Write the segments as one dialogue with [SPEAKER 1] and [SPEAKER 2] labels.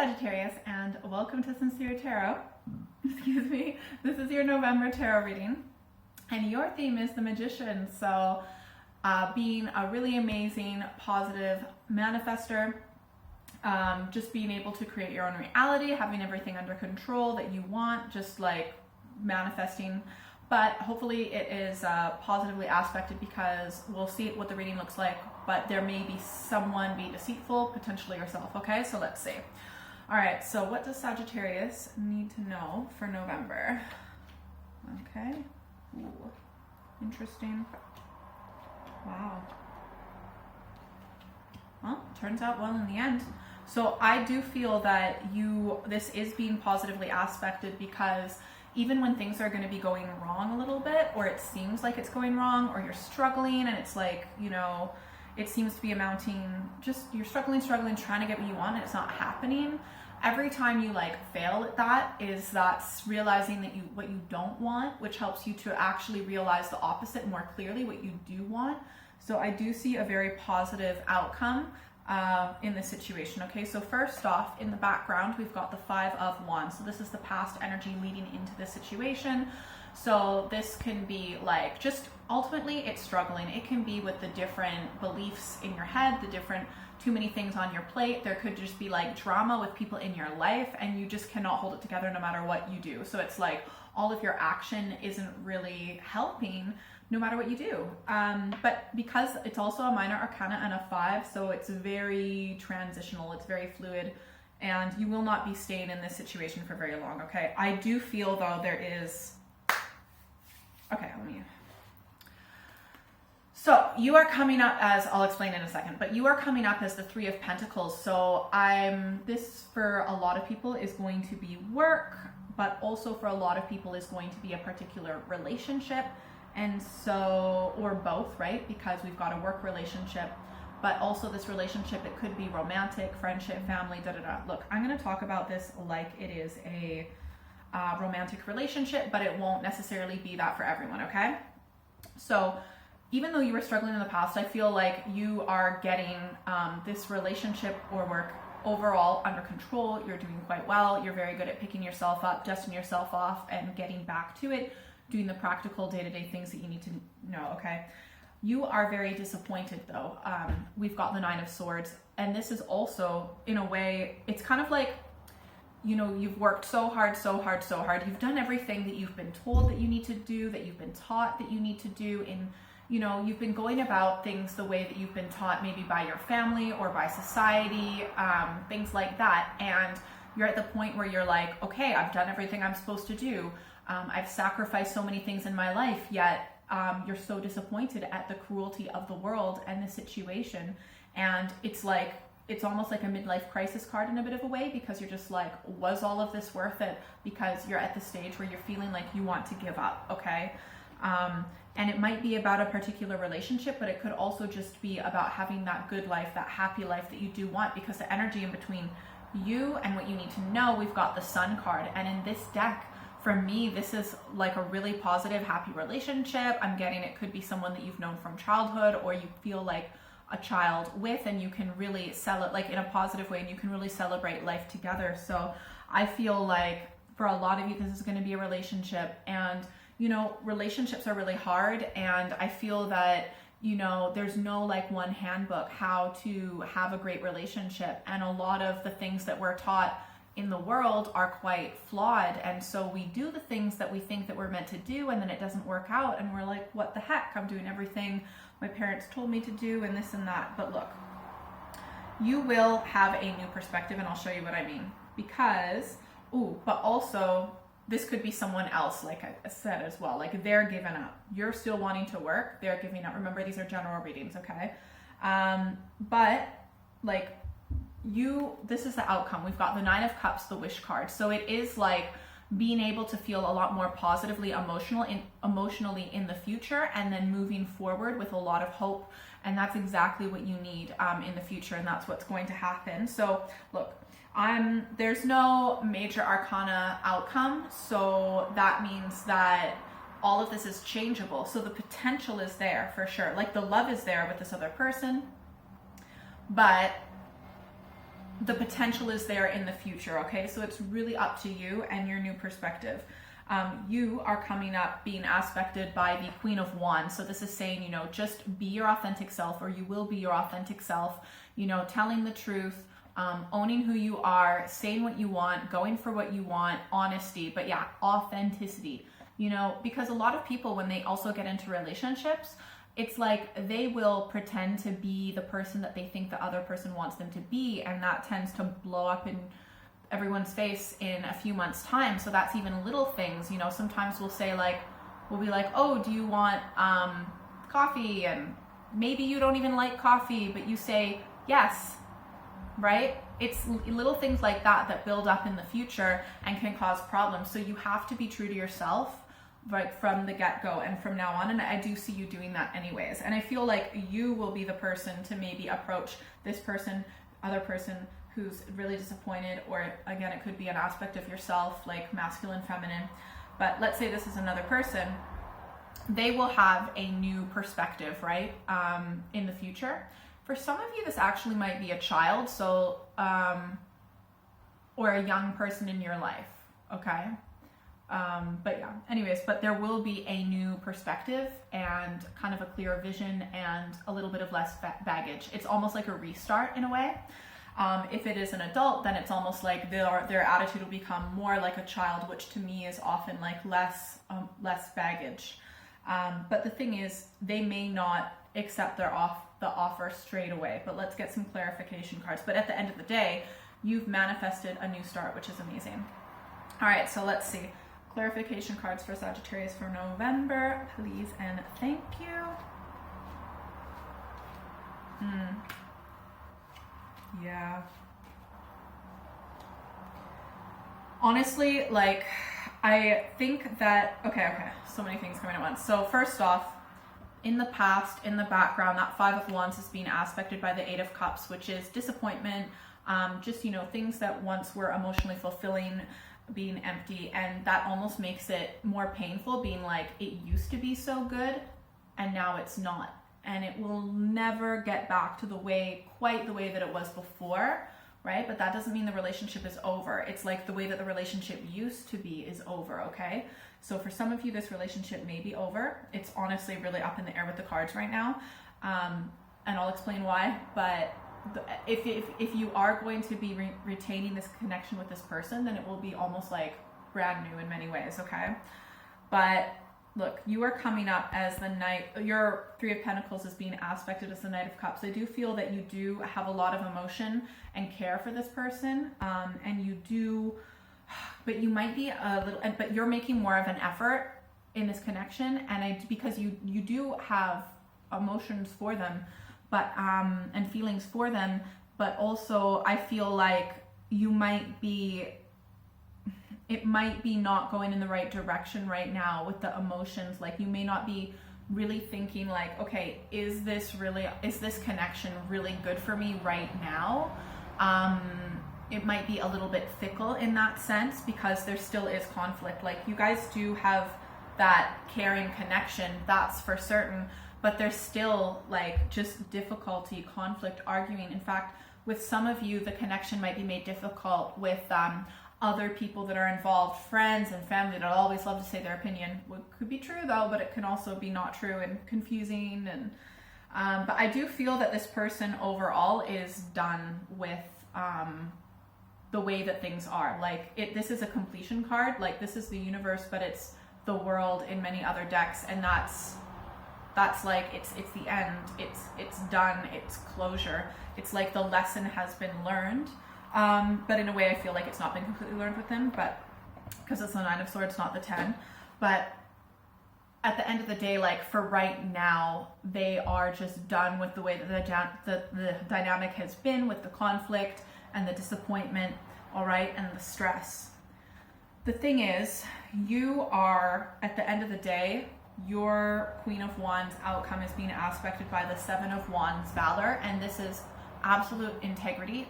[SPEAKER 1] Sagittarius, and welcome to Sincere Tarot. Excuse me. This is your November tarot reading, and your theme is the Magician. So being a really amazing, positive manifester, just being able to create your own reality, having everything under control that you want, just like manifesting. But hopefully it is positively aspected, because we'll see what the reading looks like, but there may be someone be deceitful, potentially yourself. Okay, so let's see. All right, so what does Sagittarius need to know for November? Okay, ooh, interesting. Wow. Well, turns out well in the end. So I do feel that this is being positively aspected, because even when things are going to be going wrong a little bit, or it seems like it's going wrong, or you're struggling and it's like, you know, it seems to be amounting, just you're struggling, trying to get what you want and it's not happening. Every time you like fail at that's realizing that what you don't want, which helps you to actually realize the opposite more clearly, what you do want. So I do see a very positive outcome in this situation. Okay, so first off, in the background, we've got the 5 of Wands. So this is the past energy leading into this situation. So this can be like, just ultimately it's struggling. It can be with the different beliefs in your head, the different too many things on your plate. There could just be like drama with people in your life, and you just cannot hold it together no matter what you do. So it's like all of your action isn't really helping no matter what you do. But because it's also a minor arcana and a 5, so it's very transitional, it's very fluid, and you will not be staying in this situation for very long, okay? I do feel though there is, okay, so you are coming up as, I'll explain in a second, but you are coming up as the 3 of Pentacles. So this for a lot of people is going to be work, but also for a lot of people is going to be a particular relationship. And so, or both, right? Because we've got a work relationship, but also this relationship, it could be romantic, friendship, family, Look, I'm going to talk about this like it is a romantic relationship, but it won't necessarily be that for everyone, okay? So even though you were struggling in the past, I feel like you are getting this relationship or work overall under control. You're doing quite well. You're very good at picking yourself up, dusting yourself off, and getting back to it, doing the practical day-to-day things that you need to know, okay? You are very disappointed though. We've got the 9 of Swords, and this is also, in a way, it's kind of like, you know, you've worked so hard. You've done everything that you've been told that you need to do, that you've been taught that you need to do, you know, you've been going about things the way that you've been taught, maybe by your family or by society, things like that. And you're at the point where you're like, okay, I've done everything I'm supposed to do. I've sacrificed so many things in my life, yet you're so disappointed at the cruelty of the world and the situation. And it's like, it's almost like a midlife crisis card in a bit of a way, because you're just like, was all of this worth it? Because you're at the stage where you're feeling like you want to give up, okay? And it might be about a particular relationship, but it could also just be about having that good life, that happy life that you do want, because the energy in between you and what you need to know, we've got the Sun card. And in this deck, for me, this is like a really positive, happy relationship. I'm getting it could be someone that you've known from childhood, or you feel like a child with, and you can really sell it like in a positive way, and you can really celebrate life together. So I feel like for a lot of you, this is going to be a relationship, and you know, relationships are really hard, and I feel that, you know, there's no like one handbook how to have a great relationship, and a lot of the things that we're taught in the world are quite flawed, and so we do the things that we think that we're meant to do, and then it doesn't work out, and we're like, what the heck, I'm doing everything my parents told me to do, and this and that. But look, you will have a new perspective, and I'll show you what I mean, because but also this could be someone else, like I said as well, like they're giving up, you're still wanting to work, they're giving up. Remember, these are general readings, okay? But like this is the outcome. We've got the 9 of Cups, the Wish card. So it is like being able to feel a lot more positively emotionally in the future, and then moving forward with a lot of hope. And that's exactly what you need in the future, and that's what's going to happen. So look, there's no major arcana outcome, so that means that all of this is changeable. So the potential is there for sure. Like the love is there with this other person, but the potential is there in the future, okay? So it's really up to you and your new perspective. You are coming up being aspected by the Queen of Wands. So this is saying, you know, just be your authentic self, or you will be your authentic self, you know, telling the truth, owning who you are, saying what you want, going for what you want, honesty, but yeah, authenticity, you know, because a lot of people, when they also get into relationships, it's like they will pretend to be the person that they think the other person wants them to be, and that tends to blow up in everyone's face in a few months' time. So that's even little things, you know. Sometimes we'll say like, we'll be like, oh, do you want coffee? And maybe you don't even like coffee, but you say yes, right? It's little things like that that build up in the future and can cause problems. So you have to be true to yourself right from the get-go and from now on, and I do see you doing that anyways. And I feel like you will be the person to maybe approach this person, other person who's really disappointed, or again, it could be an aspect of yourself, like masculine, feminine. But let's say this is another person. They will have a new perspective, right, in the future. For some of you, this actually might be a child, so or a young person in your life, okay? But yeah, anyways, but there will be a new perspective and kind of a clearer vision and a little bit of less baggage. It's almost like a restart in a way. If it is an adult, then it's almost like their attitude will become more like a child, which to me is often like less baggage. But the thing is, they may not accept the offer straight away. But let's get some clarification cards. But at the end of the day, you've manifested a new start, which is amazing. All right, so let's see. Clarification cards for Sagittarius for November, please and thank you. Yeah. Honestly, like, I think that, okay, so many things coming at once. So first off, in the past, in the background, that Five of Wands is being aspected by the Eight of Cups, which is disappointment, just, you know, things that once were emotionally fulfilling being empty, and that almost makes it more painful, being like, it used to be so good and now it's not, and it will never get back to quite the way that it was before, right? But that doesn't mean the relationship is over. It's like the way that the relationship used to be is over, okay? So for some of you, this relationship may be over. It's honestly really up in the air with the cards right now, and I'll explain why. But if you are going to be retaining this connection with this person, then it will be almost like brand new in many ways, okay? But look, you are coming up as the Knight. Your Three of Pentacles is being aspected as the Knight of Cups. I do feel that you do have a lot of emotion and care for this person, and you do, but you might be a little, but you're making more of an effort in this connection, and because you do have emotions for them, but and feelings for them, but also I feel like it might be not going in the right direction right now with the emotions. Like, you may not be really thinking like, okay, is this connection really good for me right now? It might be a little bit fickle in that sense, because there still is conflict. Like, you guys do have that caring connection, that's for certain, but there's still like just difficulty, conflict, arguing. In fact, with some of you, the connection might be made difficult with other people that are involved, friends and family that always love to say their opinion. What could be true though, but it can also be not true and confusing. And but I do feel that this person overall is done with the way that things are. Like, this is a completion card. Like, this is the universe, but it's the world in many other decks, and that's like, it's the end, it's done, it's closure. It's like the lesson has been learned, but in a way I feel like it's not been completely learned with him, but because it's the Nine of Swords, not the 10. But at the end of the day, like, for right now, they are just done with the way that the dynamic has been, with the conflict and the disappointment, all right, and the stress. The thing is, you are, at the end of the day, your Queen of Wands outcome is being aspected by the Seven of Wands, Valor, and this is absolute integrity.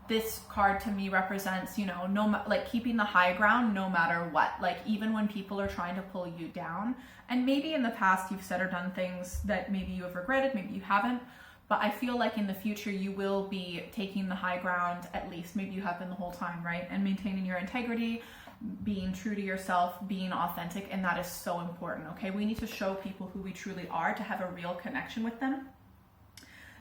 [SPEAKER 1] This card to me represents, you know, like keeping the high ground no matter what. Like, even when people are trying to pull you down, and maybe in the past you've said or done things that maybe you have regretted, maybe you haven't, but I feel like in the future you will be taking the high ground, at least maybe you have been the whole time, right? And maintaining your integrity, being true to yourself, being authentic, and that is so important, okay? We need to show people who we truly are to have a real connection with them.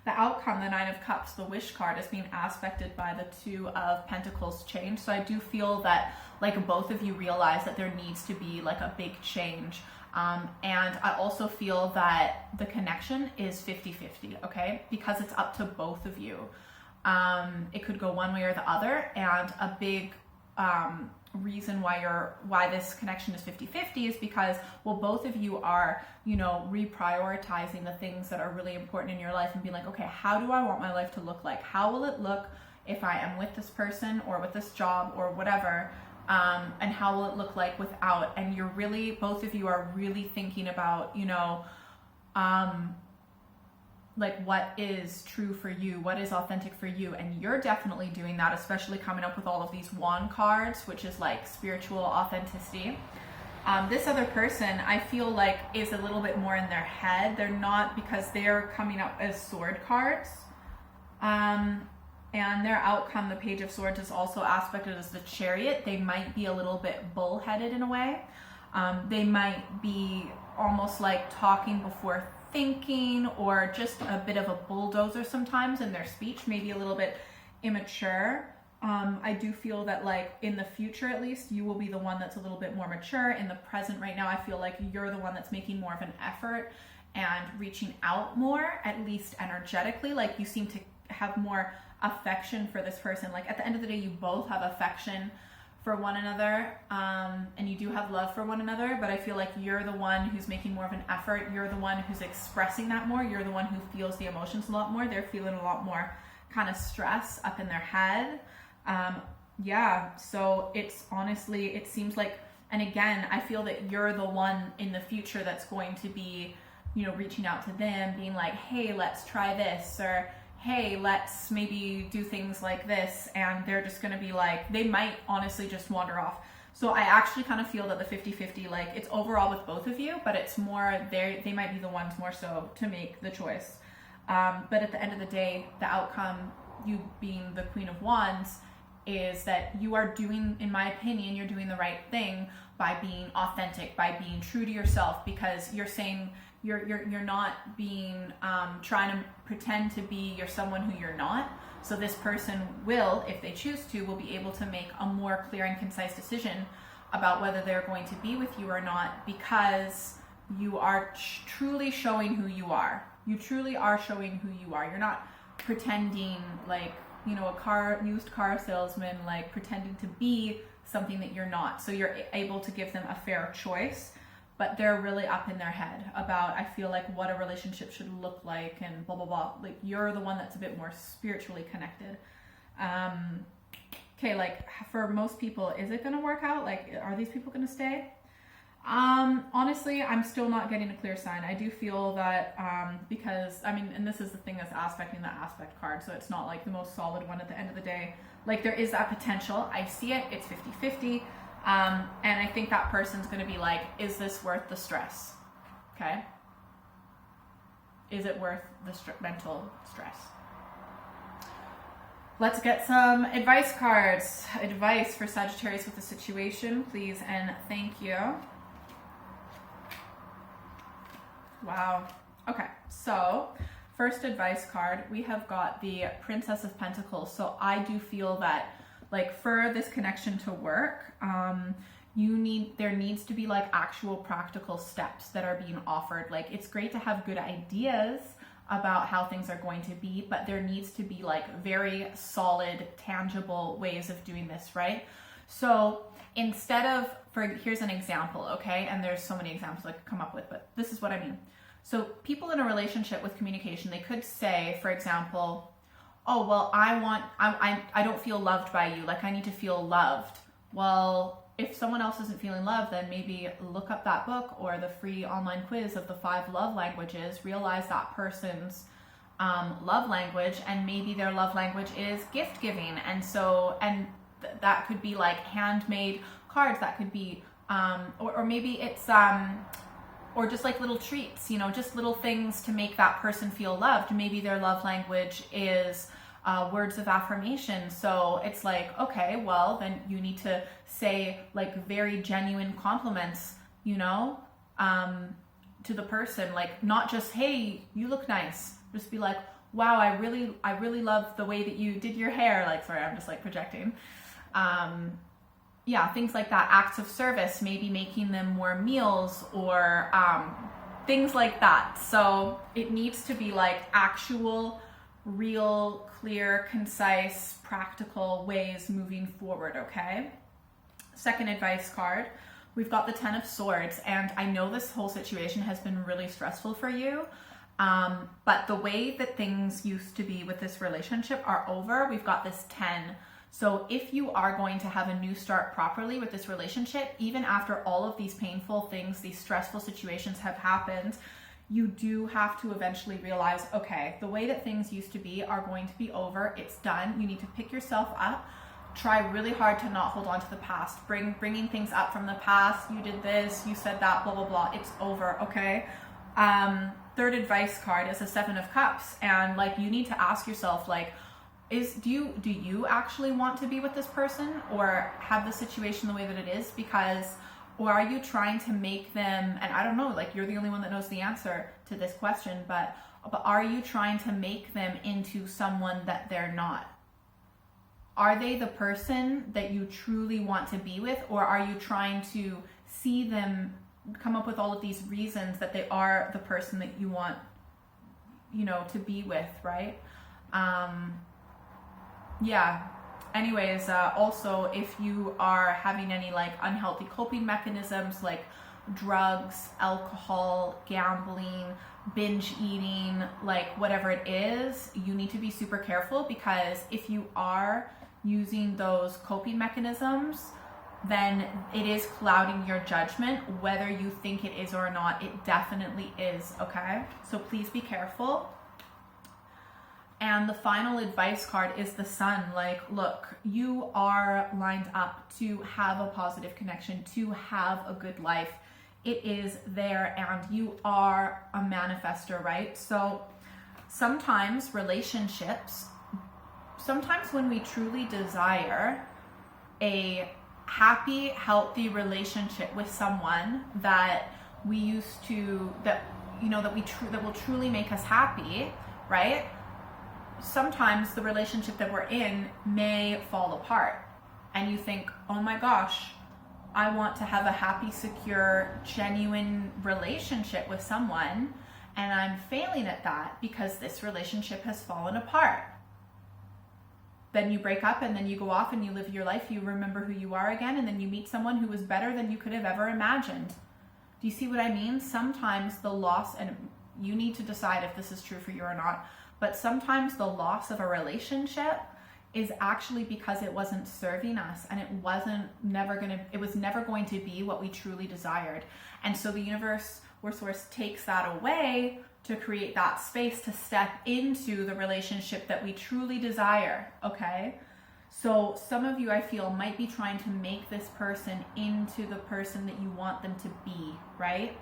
[SPEAKER 1] The outcome, the Nine of Cups, the Wish card, is being aspected by the Two of Pentacles change. So I do feel that like both of you realize that there needs to be like a big change. And I also feel that the connection is 50-50, okay? Because it's up to both of you. It could go one way or the other, and a big reason why this connection is 50-50 is because, well, both of you are, you know, reprioritizing the things that are really important in your life and being like, okay, how do I want my life to look like? How will it look if I am with this person or with this job or whatever? And how will it look like without? And you're really, both of you are really thinking about, you know, like what is true for you, what is authentic for you. And you're definitely doing that, especially coming up with all of these wand cards, which is like spiritual authenticity. This other person, I feel like, is a little bit more in their head. They're not, because they're coming up as sword cards. And their outcome, the Page of Swords, is also aspected as the Chariot. They might be a little bit bullheaded in a way. They might be almost like talking before thinking, or just a bit of a bulldozer sometimes in their speech, maybe a little bit immature. I do feel that, like, in the future at least, you will be the one that's a little bit more mature. In the present right now, I feel like you're the one that's making more of an effort and reaching out more, at least energetically. Like, you seem to have more affection for this person. Like, at the end of the day, you both have affection for one another, and you do have love for one another, but I feel like you're the one who's making more of an effort. You're the one who's expressing that more. You're the one who feels the emotions a lot more. They're feeling a lot more kind of stress up in their head. Yeah, so it's honestly, it seems like, and again, I feel that you're the one in the future that's going to be, you know, reaching out to them, being like, hey, let's try this, or hey, let's maybe do things like this. And they're just going to be like, they might honestly just wander off. So I actually kind of feel that the 50-50, like, it's overall with both of you, but it's more, they might be the ones more so to make the choice. But at the end of the day, the outcome, you being the Queen of Wands, is that you are doing, in my opinion, you're doing the right thing by being authentic, by being true to yourself, because you're saying you're not being trying to pretend to be you're someone who you're not. So this person will, if they choose to, will be able to make a more clear and concise decision about whether they're going to be with you or not, because you are truly showing who you are. You truly are showing who you are. You're not pretending like, you know, used car salesman, like pretending to be something that you're not. So you're able to give them a fair choice, but they're really up in their head about, I feel like, what a relationship should look like and blah, blah, blah. Like, you're the one that's a bit more spiritually connected. Okay, like, for most people, is it going to work out? Like, are these people going to stay? Honestly, I'm still not getting a clear sign. I do feel that, because, I mean, and this is the thing that's aspecting the aspect card, so it's not like the most solid one at the end of the day. Like, there is that potential. I see it. It's 50-50. And I think that person's going to be like, is this worth the stress? Okay. Is it worth the mental stress? Let's get some advice cards. Advice for Sagittarius with the situation, please and thank you. Wow. Okay, so first advice card, we have got the Princess of Pentacles. So I do feel that, like, for this connection to work, there needs to be like actual practical steps that are being offered. Like, it's great to have good ideas about how things are going to be, but there needs to be like very solid, tangible ways of doing this, right? So instead of, here's an example, okay? And there's so many examples I could come up with, but this is what I mean. So people in a relationship with communication, they could say, for example, oh, well, I don't feel loved by you. Like, I need to feel loved. Well, if someone else isn't feeling loved, then maybe look up that book or the free online quiz of the 5 love languages, realize that person's love language, and maybe their love language is gift giving. And so, that could be like handmade cards. That could be, or maybe it's, or just like little treats, you know, just little things to make that person feel loved. Maybe their love language is words of affirmation. So it's like, okay, well, then you need to say like very genuine compliments, you know, to the person, like not just, hey, you look nice. Just be like, wow, I really love the way that you did your hair. Like, sorry, I'm just like projecting. Yeah, things like that. Acts of service, maybe making them more meals or things like that. So it needs to be like actual, real, clear, concise, practical ways moving forward, okay? Second advice card, we've got the 10 of Swords, and I know this whole situation has been really stressful for you, but the way that things used to be with this relationship are over. We've got this 10. So if you are going to have a new start properly with this relationship, even after all of these painful things, these stressful situations have happened, you do have to eventually realize, okay, the way that things used to be are going to be over. It's done. You need to pick yourself up. Try really hard to not hold on to the past. Bringing things up from the past. You did this, you said that, blah, blah, blah. It's over, okay? Third advice card is the 7 of Cups. And like, you need to ask yourself, like, do you actually want to be with this person or have the situation the way that it is? Or are you trying to make them, and I don't know, like you're the only one that knows the answer to this question, but are you trying to make them into someone that they're not? Are they the person that you truly want to be with, or are you trying to see them come up with all of these reasons that they are the person that you want, you know, to be with, right? Yeah. Anyways, also if you are having any like unhealthy coping mechanisms like drugs, alcohol, gambling, binge eating, like whatever it is, you need to be super careful, because if you are using those coping mechanisms, then it is clouding your judgment, whether you think it is or not. It definitely is, okay? So please be careful. And the final advice card is the Sun. Like, look, you are lined up to have a positive connection, to have a good life. It is there, and you are a manifester, right? So sometimes relationships, sometimes when we truly desire a happy, healthy relationship with someone that we used to, that, you know, that will truly make us happy, right? Sometimes the relationship that we're in may fall apart, and you think, oh my gosh, I want to have a happy, secure, genuine relationship with someone, and I'm failing at that because this relationship has fallen apart. Then you break up, and then you go off and you live your life, you remember who you are again, and then you meet someone who is better than you could have ever imagined. Do you see what I mean? Sometimes the loss, and you need to decide if this is true for you or not, but sometimes the loss of a relationship is actually because it wasn't serving us, and it was never going to be what we truly desired. And so the universe or source takes that away to create that space to step into the relationship that we truly desire, okay? So some of you, I feel, might be trying to make this person into the person that you want them to be, right?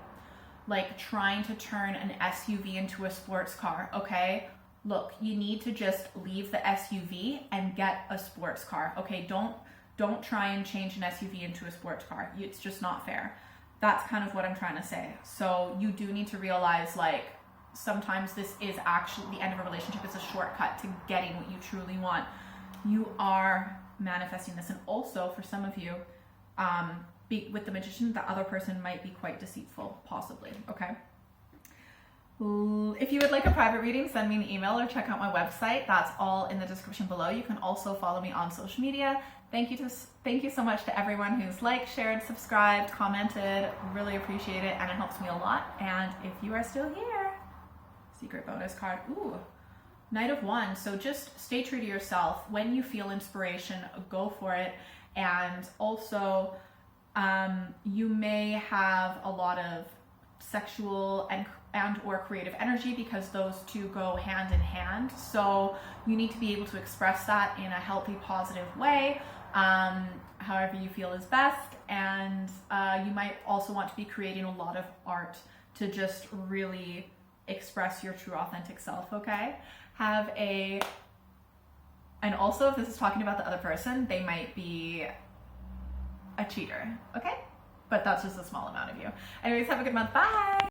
[SPEAKER 1] Like trying to turn an SUV into a sports car, okay? Look, you need to just leave the SUV and get a sports car, okay? Don't try and change an SUV into a sports car. It's just not fair. That's kind of what I'm trying to say. So you do need to realize, like, sometimes this is actually the end of a relationship. It's a shortcut to getting what you truly want. You are manifesting this. And also for some of you, with the Magician, the other person might be quite deceitful, possibly, okay? If you would like a private reading, send me an email or check out my website. That's all in the description below. You can also follow me on social media. Thank you so much to everyone who's liked, shared, subscribed, commented. Really appreciate it, and it helps me a lot. And if you are still here, secret bonus card. Ooh, Knight of Wands. So just stay true to yourself. When you feel inspiration, go for it. And also, you may have a lot of sexual and or creative energy, because those two go hand in hand. So you need to be able to express that in a healthy, positive way, however you feel is best. And you might also want to be creating a lot of art to just really express your true authentic self, okay? And also if this is talking about the other person, they might be a cheater, okay? But that's just a small amount of you. Anyways, have a good month. Bye!